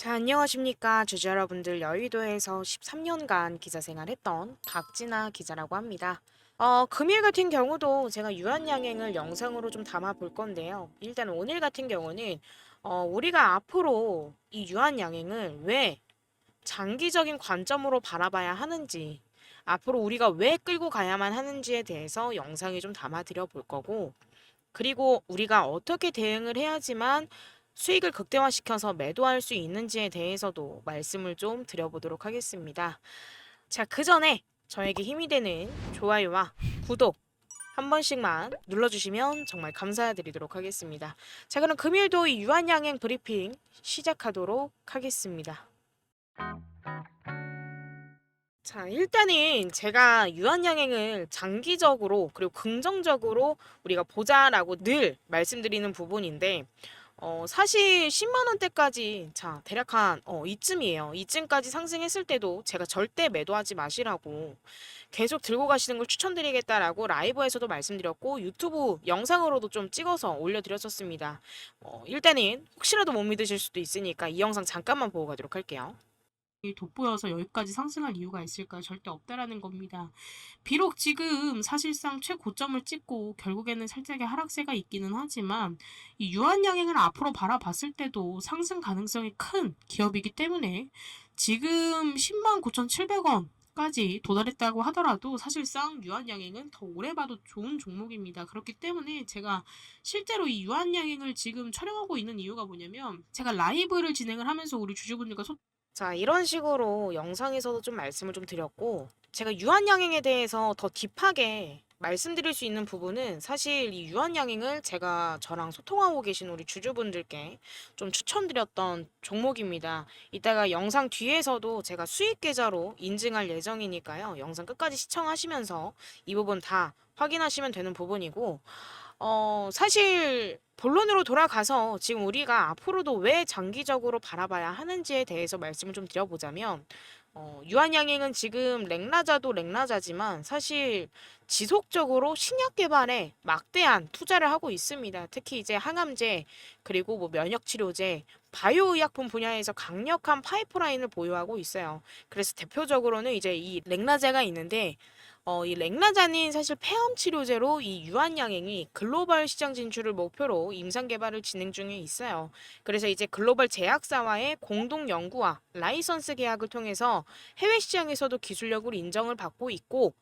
자, 안녕하십니까. 주주 여러분들, 여의도에서 13년간 기자 생활했던 박진아 기자라고 합니다. 금일 같은 경우도 제가 유한양행을 영상으로 좀 담아 볼 건데요. 일단 오늘 같은 경우는 우리가 앞으로 이 유한양행을 왜 장기적인 관점으로 바라봐야 하는지, 앞으로 우리가 왜 끌고 가야만 하는지에 대해서 영상에 좀 담아 드려 볼 거고, 그리고 우리가 어떻게 대응을 해야지만 수익을 극대화시켜서 매도할 수 있는지에 대해서도 말씀을 좀 드려보도록 하겠습니다. 자, 그 전에 저에게 힘이 되는 좋아요와 구독 한 번씩만 눌러주시면 정말 감사드리도록 하겠습니다. 자, 그럼 금일도 이 유한양행 브리핑 시작하도록 하겠습니다. 자, 일단은 제가 유한양행을 장기적으로 그리고 긍정적으로 우리가 보자라고 늘 말씀드리는 부분인데, 사실 10만 원대까지, 자, 대략 한, 이쯤이에요. 이쯤까지 상승했을 때도 제가 절대 매도하지 마시라고 계속 들고 가시는 걸 추천드리겠다라고 라이브에서도 말씀드렸고, 유튜브 영상으로도 좀 찍어서 올려드렸었습니다. 일단은 혹시라도 못 믿으실 수도 있으니까 이 영상 잠깐만 보고 가도록 할게요. 돋보여서 여기까지 상승할 이유가 있을까요? 절대 없다라는 겁니다. 비록 지금 사실상 최고점을 찍고 결국에는 살짝의 하락세가 있기는 하지만 이 유한양행을 앞으로 바라봤을 때도 상승 가능성이 큰 기업이기 때문에 지금 10만 9,700원 까지 도달했다고 하더라도 사실상 유한양행은 더 오래 봐도 좋은 종목입니다. 그렇기 때문에 제가 실제로 이 유한양행을 지금 촬영하고 있는 이유가 뭐냐면 제가 라이브를 진행을 하면서 우리 주주분들과 자, 이런 식으로 영상에서도 좀 말씀을 좀 드렸고, 제가 유한양행에 대해서 더 딥하게 말씀드릴 수 있는 부분은 사실 이 유한양행을 제가 저랑 소통하고 계신 우리 주주분들께 좀 추천드렸던 종목입니다. 이따가 영상 뒤에서도 제가 수익 계좌로 인증할 예정이니까요. 영상 끝까지 시청하시면서 이 부분 다 확인하시면 되는 부분이고, 사실 본론으로 돌아가서 지금 우리가 앞으로도 왜 장기적으로 바라봐야 하는지에 대해서 말씀을 좀 드려보자면, 유한양행은 지금 랭라자도 랭라자지만 사실 지속적으로 신약 개발에 막대한 투자를 하고 있습니다. 특히 이제 항암제, 그리고 뭐 면역치료제, 바이오의약품 분야에서 강력한 파이프라인을 보유하고 있어요. 그래서 대표적으로는 이제 이 랭라제가 있는데, 이 렉나자닌 사실 폐암 치료제로 이 유한양행이 글로벌 시장 진출을 목표로 임상 개발을 진행 중에 있어요. 그래서 이제 글로벌 제약사와의 공동 연구와 라이선스 계약을 통해서 해외 시장에서도 기술력을 인정을 받고 있고,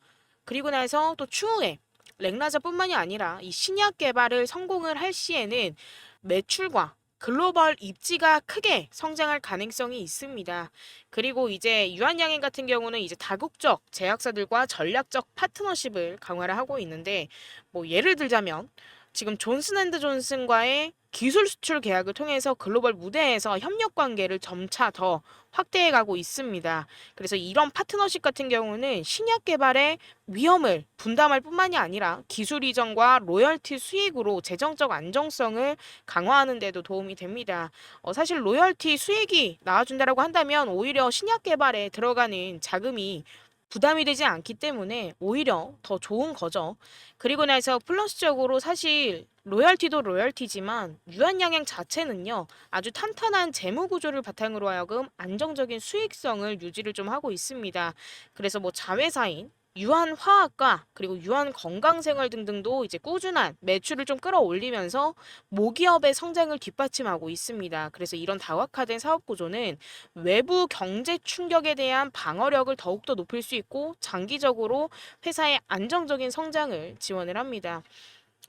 그리고 나서 또 추후에 렉나자뿐만이 아니라 이 신약 개발을 성공을 할 시에는 매출과 글로벌 입지가 크게 성장할 가능성이 있습니다. 그리고 이제 유한양행 같은 경우는 이제 다국적 제약사들과 전략적 파트너십을 강화를 하고 있는데, 뭐 예를 들자면 지금 존슨앤드존슨과의 기술 수출 계약을 통해서 글로벌 무대에서 협력 관계를 점차 더 확대해 가고 있습니다. 그래서 이런 파트너십 같은 경우는 신약 개발의 위험을 분담할 뿐만이 아니라 기술 이전과 로열티 수익으로 재정적 안정성을 강화하는 데도 도움이 됩니다. 사실 로열티 수익이 나와준다라고 한다면 오히려 신약 개발에 들어가는 자금이 부담이 되지 않기 때문에 오히려 더 좋은 거죠. 그리고 나서 플러스적으로 사실 로열티도 로열티지만 유한양행 자체는요, 아주 탄탄한 재무 구조를 바탕으로 하여금 안정적인 수익성을 유지를 좀 하고 있습니다. 그래서 뭐 자회사인 유한화학과 그리고 유한건강생활 등등도 이제 꾸준한 매출을 좀 끌어올리면서 모기업의 성장을 뒷받침하고 있습니다. 그래서 이런 다각화된 사업 구조는 외부 경제 충격에 대한 방어력을 더욱더 높일 수 있고 장기적으로 회사의 안정적인 성장을 지원을 합니다.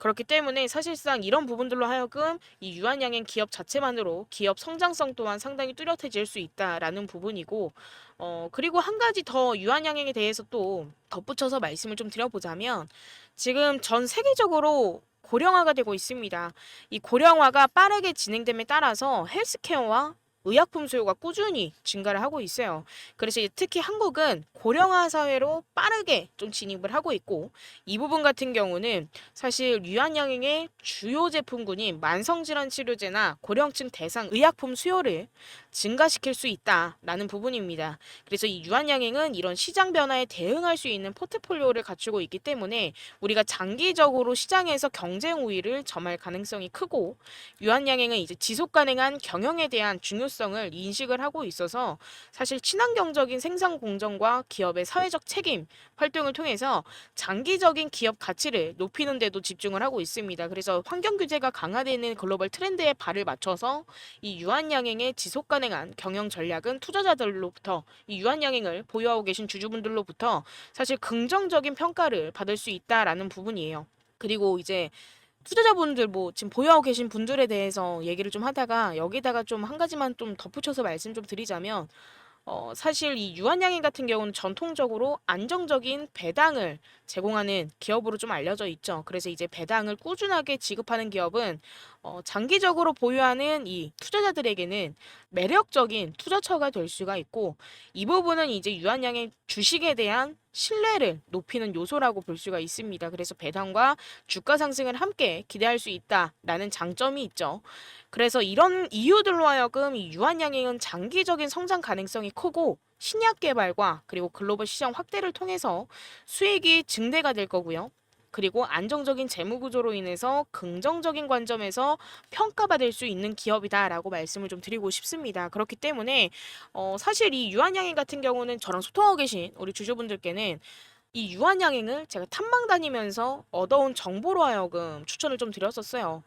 그렇기 때문에 사실상 이런 부분들로 하여금 이 유한양행 기업 자체만으로 기업 성장성 또한 상당히 뚜렷해질 수 있다라는 부분이고, 그리고 한 가지 더 유한양행에 대해서 또 덧붙여서 말씀을 좀 드려보자면, 지금 전 세계적으로 고령화가 되고 있습니다. 이 고령화가 빠르게 진행됨에 따라서 헬스케어와 의약품 수요가 꾸준히 증가를 하고 있어요. 그래서 특히 한국은 고령화 사회로 빠르게 좀 진입을 하고 있고, 이 부분 같은 경우는 사실 유한양행의 주요 제품군인 만성질환 치료제나 고령층 대상 의약품 수요를 증가시킬 수 있다라는 부분입니다. 그래서 이 유한양행은 이런 시장 변화에 대응할 수 있는 포트폴리오를 갖추고 있기 때문에 우리가 장기적으로 시장에서 경쟁 우위를 점할 가능성이 크고, 유한양행은 이제 지속 가능한 경영에 대한 중요성을 중요성을 인식을 하고 있어서 사실 친환경적인 생산 공정과 기업의 사회적 책임 활동을 통해서 장기적인 기업 가치를 높이는 데도 집중을 하고 있습니다. 그래서 환경 규제가 강화되는 글로벌 트렌드에 발을 맞춰서 이 유한양행의 지속 가능한 경영 전략은 투자자들로부터 이 유한양행을 보유하고 계신 주주분들로부터 사실 긍정적인 평가를 받을 수 있다라는 부분이에요. 그리고 이제 투자자분들 뭐 지금 보유하고 계신 분들에 대해서 얘기를 좀 하다가 여기다가 좀 한 가지만 좀 덧붙여서 말씀 좀 드리자면 사실 이 유한양행 같은 경우는 전통적으로 안정적인 배당을 제공하는 기업으로 좀 알려져 있죠. 그래서 이제 배당을 꾸준하게 지급하는 기업은 장기적으로 보유하는 이 투자자들에게는 매력적인 투자처가 될 수가 있고 이 부분은 이제 유한양행 주식에 대한 신뢰를 높이는 요소라고 볼 수가 있습니다. 그래서 배당과 주가 상승을 함께 기대할 수 있다라는 장점이 있죠. 그래서 이런 이유들로 하여금 이 유한양행은 장기적인 성장 가능성이 크고 신약 개발과 그리고 글로벌 시장 확대를 통해서 수익이 증대가 될 거고요. 그리고 안정적인 재무 구조로 인해서 긍정적인 관점에서 평가받을 수 있는 기업이다라고 말씀을 좀 드리고 싶습니다. 그렇기 때문에 사실 이 유한양행 같은 경우는 저랑 소통하고 계신 우리 주주분들께는 이 유한양행을 제가 탐방 다니면서 얻어온 정보로 하여금 추천을 좀 드렸었어요.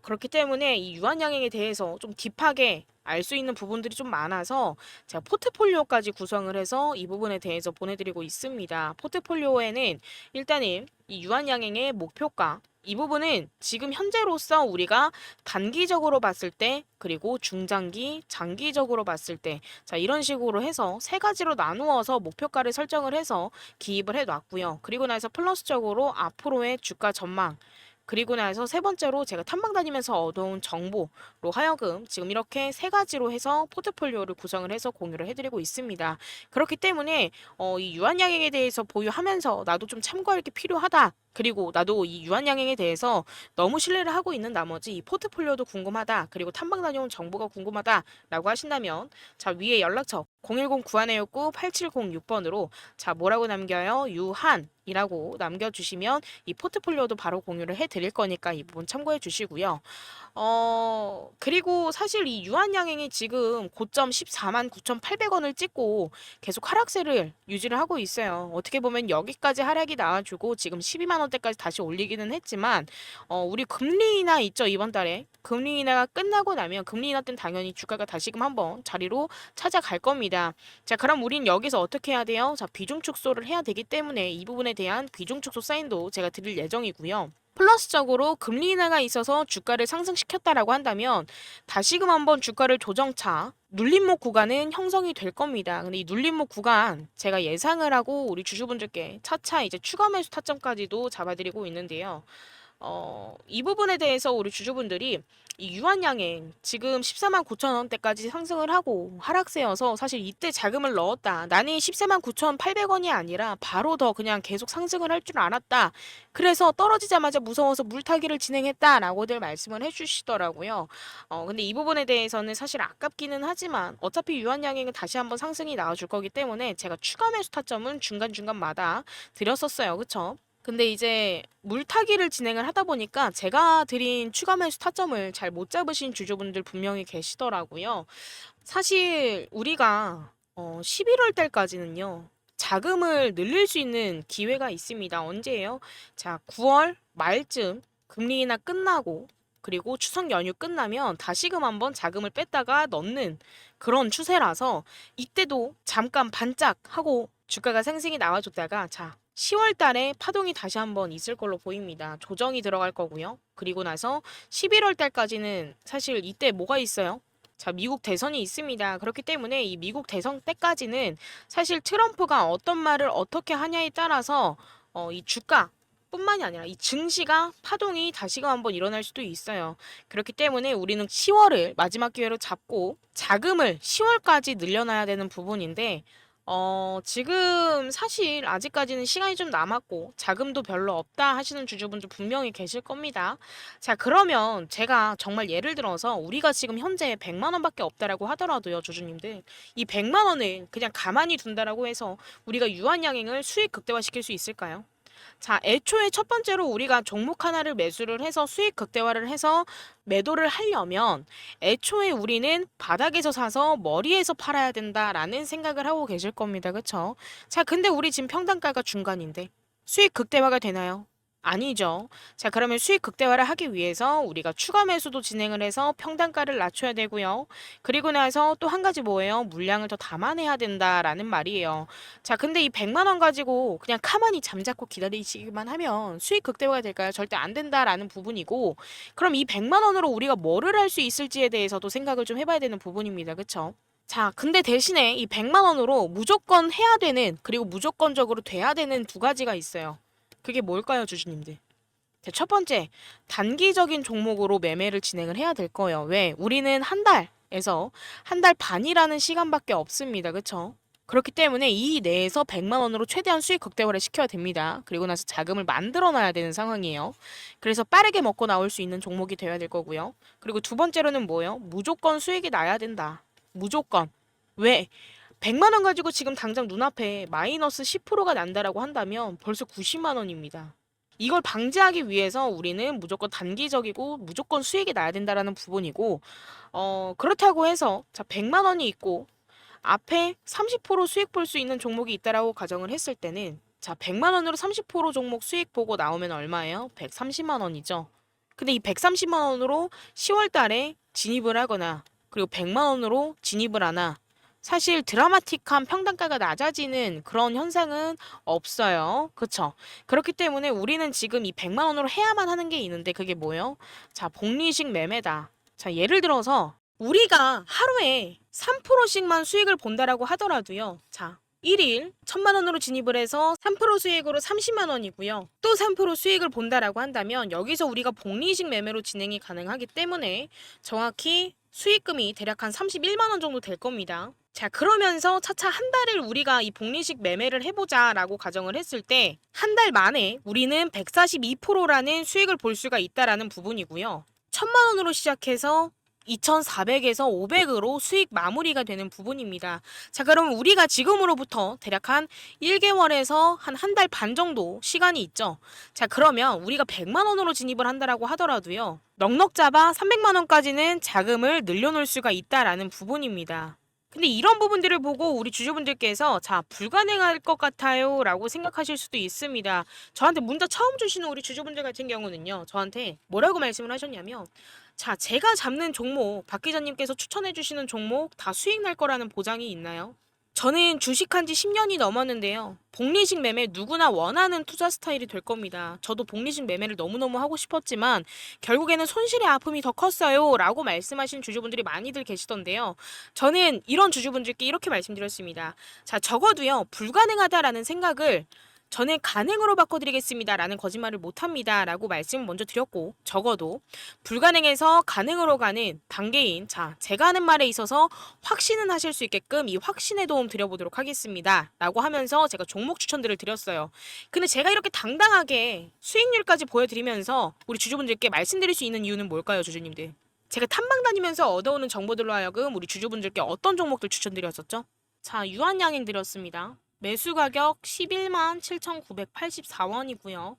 그렇기 때문에 이 유한양행에 대해서 좀 딥하게 알 수 있는 부분들이 좀 많아서 제가 포트폴리오까지 구성을 해서 이 부분에 대해서 보내드리고 있습니다. 포트폴리오에는 일단은 이 유한양행의 목표가 이 부분은 지금 현재로서 우리가 단기적으로 봤을 때 그리고 중장기, 장기적으로 봤을 때 자 이런 식으로 해서 세 가지로 나누어서 목표가를 설정을 해서 기입을 해놨고요. 그리고 나서 플러스적으로 앞으로의 주가 전망 그리고 나서 세 번째로 제가 탐방 다니면서 얻어온 정보로 하여금 지금 이렇게 세 가지로 해서 포트폴리오를 구성을 해서 공유를 해드리고 있습니다. 그렇기 때문에 이 유한양행에 대해서 보유하면서 나도 좀 참고할 게 필요하다. 그리고 나도 이 유한양행에 대해서 너무 신뢰를 하고 있는 나머지 이 포트폴리오도 궁금하다. 그리고 탐방 다녀온 정보가 궁금하다라고 하신다면 자 위에 연락처 010-9159-8706번으로 자 뭐라고 남겨요? 유한이라고 남겨주시면 이 포트폴리오도 바로 공유를 해드릴 거니까 이 부분 참고해 주시고요. 그리고 사실 이 유한양행이 지금 고점 14만 9,800원을 찍고 계속 하락세를 유지를 하고 있어요. 어떻게 보면 여기까지 하락이 나와주고 지금 12만 원대까지 다시 올리기는 했지만 우리 금리 인하 있죠 이번 달에 금리 인하가 끝나고 나면 금리 인하 때는 당연히 주가가 다시금 한번 자리로 찾아갈 겁니다. 자 그럼 우린 여기서 어떻게 해야 돼요? 자 비중 축소를 해야 되기 때문에 이 부분에 대한 비중 축소 사인도 제가 드릴 예정이고요. 플러스적으로 금리 인하가 있어서 주가를 상승시켰다라고 한다면 다시금 한번 주가를 조정차 눌림목 구간은 형성이 될 겁니다. 근데 이 눌림목 구간 제가 예상을 하고 우리 주주분들께 차차 이제 추가 매수 타점까지도 잡아드리고 있는데요. 이 부분에 대해서 우리 주주분들이 이 유한양행 지금 14만 9천 원대까지 상승을 하고 하락세여서 사실 이때 자금을 넣었다. 나는 14만 9,800원이 아니라 바로 더 그냥 계속 상승을 할 줄 알았다. 그래서 떨어지자마자 무서워서 물타기를 진행했다라고들 말씀을 해주시더라고요. 근데 이 부분에 대해서는 사실 아깝기는 하지만 어차피 유한양행은 다시 한번 상승이 나와줄 거기 때문에 제가 추가 매수 타점은 중간중간마다 드렸었어요. 그쵸? 근데 이제 물타기를 진행을 하다 보니까 제가 드린 추가 매수 타점을 잘 못 잡으신 주주분들 분명히 계시더라고요. 사실 우리가 11월 달까지는요. 자금을 늘릴 수 있는 기회가 있습니다. 언제예요? 자, 9월 말쯤 금리 인하 끝나고 그리고 추석 연휴 끝나면 다시금 한번 자금을 뺐다가 넣는 그런 추세라서 이때도 잠깐 반짝하고 주가가 상승이 나와줬다가 자 10월 달에 파동이 다시 한번 있을 걸로 보입니다. 조정이 들어갈 거고요. 그리고 나서 11월 달까지는 사실 이때 뭐가 있어요? 자, 미국 대선이 있습니다. 그렇기 때문에 이 미국 대선 때까지는 사실 트럼프가 어떤 말을 어떻게 하냐에 따라서 이 주가 뿐만이 아니라 이 증시가 파동이 다시금 한번 일어날 수도 있어요. 그렇기 때문에 우리는 10월을 마지막 기회로 잡고 자금을 10월까지 늘려놔야 되는 부분인데 지금 사실 아직까지는 시간이 좀 남았고 자금도 별로 없다 하시는 주주분들 분명히 계실 겁니다. 자, 그러면 제가 정말 예를 들어서 우리가 지금 현재 100만 원밖에 없다라고 하더라도요, 주주님들. 이 100만 원을 그냥 가만히 둔다라고 해서 우리가 유한양행을 수익 극대화시킬 수 있을까요? 자, 애초에 첫 번째로 우리가 종목 하나를 매수를 해서 수익 극대화를 해서 매도를 하려면 애초에 우리는 바닥에서 사서 머리에서 팔아야 된다라는 생각을 하고 계실 겁니다. 그쵸? 자, 근데 우리 지금 평단가가 중간인데 수익 극대화가 되나요? 아니죠. 자, 그러면 수익 극대화를 하기 위해서 우리가 추가 매수도 진행을 해서 평단가를 낮춰야 되고요. 그리고 나서 또 한 가지 뭐예요? 물량을 더 담아내야 된다라는 말이에요. 자, 근데 이 100만 원 가지고 그냥 가만히 잠자코 기다리시기만 하면 수익 극대화가 될까요? 절대 안 된다라는 부분이고, 그럼 이 100만 원으로 우리가 뭐를 할 수 있을지에 대해서도 생각을 좀 해봐야 되는 부분입니다. 그쵸? 자, 근데 대신에 이 100만 원으로 무조건 해야 되는, 그리고 무조건적으로 돼야 되는 두 가지가 있어요. 그게 뭘까요, 주주님들? 자, 첫 번째, 단기적인 종목으로 매매를 진행을 해야 될 거예요. 왜? 우리는 한 달에서 한 달 반이라는 시간밖에 없습니다. 그쵸? 그렇기 때문에 이 내에서 100만 원으로 최대한 수익 극대화를 시켜야 됩니다. 그리고 나서 자금을 만들어 놔야 되는 상황이에요. 그래서 빠르게 먹고 나올 수 있는 종목이 되어야 될 거고요. 그리고 두 번째로는 뭐예요? 무조건 수익이 나야 된다. 무조건. 왜? 100만 원 가지고 지금 당장 눈앞에 마이너스 10%가 난다라고 한다면 벌써 90만 원입니다. 이걸 방지하기 위해서 우리는 무조건 단기적이고 무조건 수익이 나야 된다라는 부분이고, 그렇다고 해서 자, 100만 원이 있고 앞에 30% 수익 볼 수 있는 종목이 있다라고 가정을 했을 때는, 자, 100만 원으로 30% 종목 수익 보고 나오면 얼마예요? 130만 원이죠. 근데 이 130만 원으로 10월 달에 진입을 하거나 그리고 100만 원으로 진입을 하나, 사실 드라마틱한 평단가가 낮아지는 그런 현상은 없어요. 그쵸? 그렇기 때문에 우리는 지금 이 100만 원으로 해야만 하는 게 있는데, 그게 뭐예요? 자, 복리식 매매다. 자, 예를 들어서 우리가 하루에 3%씩만 수익을 본다라고 하더라도요. 자, 1일 1000만 원으로 진입을 해서 3% 수익으로 30만 원이고요. 또 3% 수익을 본다라고 한다면 여기서 우리가 복리식 매매로 진행이 가능하기 때문에 정확히 수익금이 대략 한 31만 원 정도 될 겁니다. 자, 그러면서 차차 한 달을 우리가 이 복리식 매매를 해보자라고 가정을 했을 때 한 달 만에 우리는 142%라는 수익을 볼 수가 있다라는 부분이고요. 1000만 원으로 시작해서 2400에서 500으로 수익 마무리가 되는 부분입니다. 자, 그럼 우리가 지금으로부터 대략 한 1개월에서 한 달 반 정도 시간이 있죠. 자, 그러면 우리가 100만 원으로 진입을 한다라고 하더라도요. 넉넉 잡아 300만 원까지는 자금을 늘려놓을 수가 있다라는 부분입니다. 근데 이런 부분들을 보고 우리 주주분들께서 자, 불가능할 것 같아요 라고 생각하실 수도 있습니다. 저한테 문자 처음 주시는 우리 주주분들 같은 경우는요, 저한테 뭐라고 말씀을 하셨냐면, 자, 제가 잡는 종목, 박 기자님께서 추천해 주시는 종목 다 수익 날 거라는 보장이 있나요? 저는 주식한 지 10년이 넘었는데요. 복리식 매매 누구나 원하는 투자 스타일이 될 겁니다. 저도 복리식 매매를 너무너무 하고 싶었지만 결국에는 손실의 아픔이 더 컸어요 라고 말씀하신 주주분들이 많이들 계시던데요. 저는 이런 주주분들께 이렇게 말씀드렸습니다. 자, 적어도요, 불가능하다라는 생각을 저는 가능으로 바꿔드리겠습니다 라는 거짓말을 못합니다 라고 말씀을 먼저 드렸고, 적어도 불가능에서 가능으로 가는 단계인, 자, 제가 하는 말에 있어서 확신은 하실 수 있게끔 이 확신의 도움 드려보도록 하겠습니다 라고 하면서 제가 종목 추천들을 드렸어요. 근데 제가 이렇게 당당하게 수익률까지 보여드리면서 우리 주주분들께 말씀드릴 수 있는 이유는 뭘까요, 주주님들? 제가 탐방 다니면서 얻어오는 정보들로 하여금 우리 주주분들께 어떤 종목들 추천드렸었죠? 자, 유한양행 드렸습니다. 매수 가격 11만 7,984원이고요.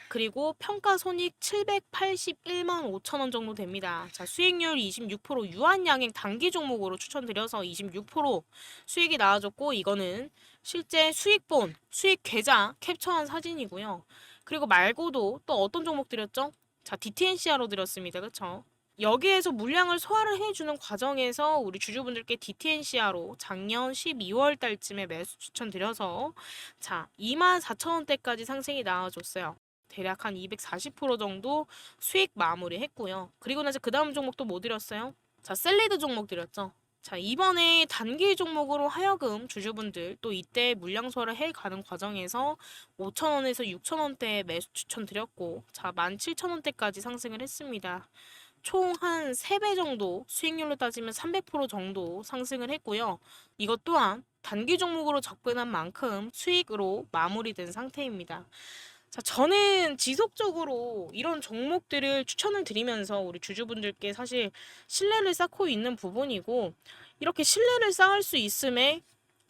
그리고 평가 손익 781만 5천 원 정도 됩니다. 자, 수익률 26%, 유한양행 단기 종목으로 추천드려서 26% 수익이 나와줬고, 이거는 실제 수익본, 수익 계좌 캡처한 사진이고요. 그리고 말고도 또 어떤 종목 드렸죠? 자, DTNCR로 드렸습니다. 그쵸? 여기에서 물량을 소화를 해주는 과정에서 우리 주주분들께 DTNCR로 작년 12월 달쯤에 매수 추천드려서 자, 24,000원대까지 상승이 나와줬어요. 대략 한 240% 정도 수익 마무리 했고요. 그리고 나서 그 다음 종목도 뭐 드렸어요? 자, 셀리드 종목 드렸죠. 자, 이번에 단기 종목으로 하여금 주주분들 또 이때 물량 소화를 해가는 과정에서 5,000원에서 6,000원대 매수 추천드렸고, 자, 17,000원대까지 상승을 했습니다. 총 한 3배 정도, 수익률로 따지면 300% 정도 상승을 했고요. 이것 또한 단기 종목으로 접근한 만큼 수익으로 마무리된 상태입니다. 자, 저는 지속적으로 이런 종목들을 추천을 드리면서 우리 주주분들께 사실 신뢰를 쌓고 있는 부분이고, 이렇게 신뢰를 쌓을 수 있음에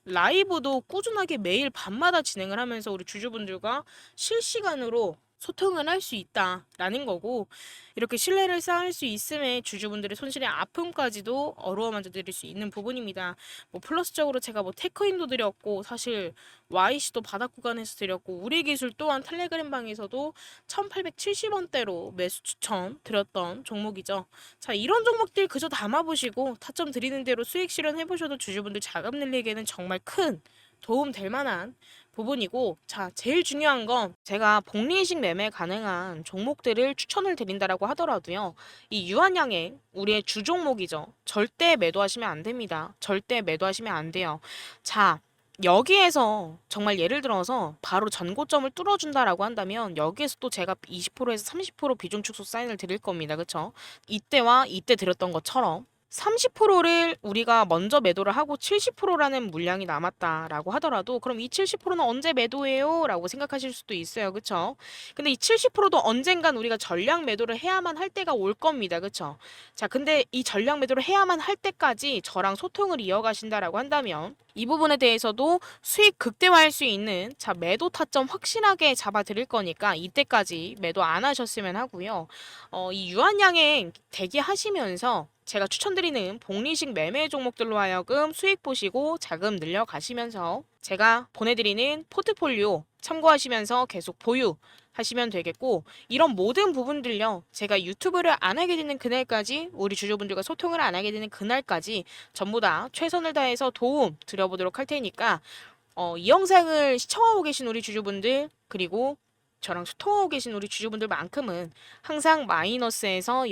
라이브도 꾸준하게 매일 밤마다 진행을 하면서 우리 주주분들과 실시간으로 소통을 할 수 있다라는 거고, 이렇게 신뢰를 쌓을 수 있음에 주주분들의 손실의 아픔까지도 어루만져 드릴 수 있는 부분입니다. 뭐 플러스적으로 제가 뭐 테크인도 드렸고, 사실 YC도 바닥 구간에서 드렸고, 우리 기술 또한 텔레그램 방에서도 1870원대로 매수 추천 드렸던 종목이죠. 자, 이런 종목들 그저 담아보시고 타점 드리는 대로 수익 실현해보셔도 주주분들 자금 늘리기에는 정말 큰 도움 될 만한 부분이고, 자, 제일 중요한 건 제가 복리식 매매 가능한 종목들을 추천을 드린다라고 하더라도요, 이 유한양행 우리의 주 종목이죠. 절대 매도하시면 안 됩니다. 절대 매도하시면 안 돼요. 자, 여기에서 정말 예를 들어서 바로 전고점을 뚫어준다라고 한다면 여기에서 또 제가 20%에서 30% 비중 축소 사인을 드릴 겁니다. 그쵸? 이때와 이때 드렸던 것처럼 30%를 우리가 먼저 매도를 하고 70%라는 물량이 남았다라고 하더라도, 그럼 이 70%는 언제 매도해요? 라고 생각하실 수도 있어요. 그쵸? 근데 이 70%도 언젠간 우리가 전량 매도를 해야만 할 때가 올 겁니다. 그쵸? 자, 근데 이 전량 매도를 해야만 할 때까지 저랑 소통을 이어가신다라고 한다면 이 부분에 대해서도 수익 극대화할 수 있는, 자, 매도 타점 확실하게 잡아 드릴 거니까 이때까지 매도 안 하셨으면 하고요. 이 유한양행 대기하시면서 제가 추천드리는 복리식 매매 종목들로 하여금 수익 보시고 자금 늘려 가시면서 제가 보내드리는 포트폴리오 참고하시면서 계속 보유하시면 되겠고, 이런 모든 부분들요, 제가 유튜브를 안 하게 되는 그날까지, 우리 주주분들과 소통을 안 하게 되는 그날까지 전부 다 최선을 다해서 도움 드려보도록 할 테니까, 이 영상을 시청하고 계신 우리 주주분들, 그리고 저랑 소통하고 계신 우리 주주분들만큼은 항상 마이너스에서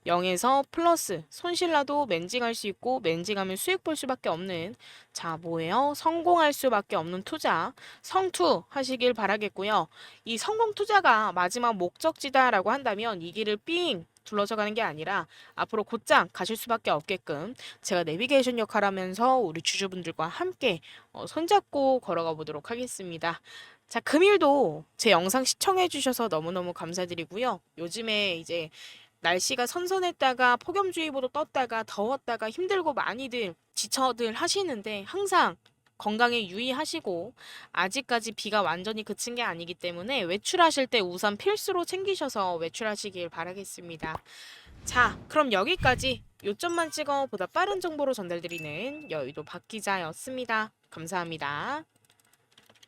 0에서 플러스, 손실나도 맨징할 수 있고 맨징하면 수익 볼 수밖에 없는, 자, 뭐예요? 성공할 수밖에 없는 투자, 성투 하시길 바라겠고요. 이 성공 투자가 마지막 목적지다라고 한다면 이 길을 삥 둘러서 가는 게 아니라 앞으로 곧장 가실 수밖에 없게끔 제가 내비게이션 역할 하면서 우리 주주분들과 함께 손잡고 걸어가 보도록 하겠습니다. 자, 금일도 제 영상 시청해 주셔서 너무너무 감사드리고요. 요즘에 이제 날씨가 선선했다가 폭염주의보도 떴다가 더웠다가 힘들고 많이들 지쳐들 하시는데, 항상 건강에 유의하시고, 아직까지 비가 완전히 그친 게 아니기 때문에 외출하실 때 우산 필수로 챙기셔서 외출하시길 바라겠습니다. 자, 그럼 여기까지 요점만 찍어 보다 빠른 정보로 전달드리는 여의도 박 기자였습니다. 감사합니다.